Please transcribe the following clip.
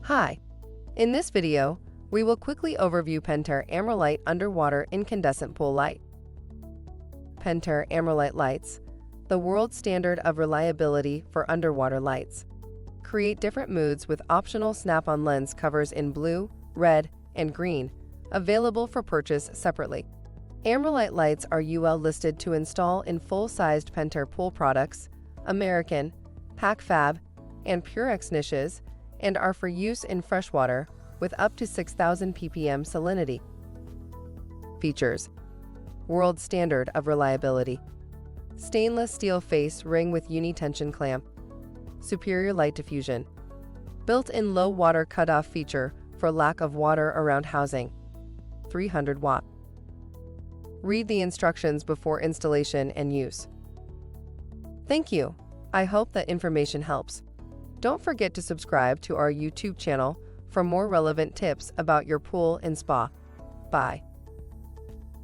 Hi, in this video, we will quickly overview Pentair Amerlite Underwater Incandescent Pool Light. Pentair Amerlite lights, the world standard of reliability for underwater lights. Create different moods with optional snap-on lens covers in blue, red, and green, available for purchase separately. Amerlite lights are UL listed to install in full-sized Pentair Pool Products, American, PacFab, and Purex niches, and are for use in freshwater with up to 6,000 ppm salinity. Features: world standard of reliability. Stainless steel face ring with uni-tension clamp. Superior light diffusion. Built-in low water cutoff feature for lack of water around housing. 300 watt. Read the instructions before installation and use. Thank you. I hope that information helps. Don't forget to subscribe to our YouTube channel for more relevant tips about your pool and spa. Bye.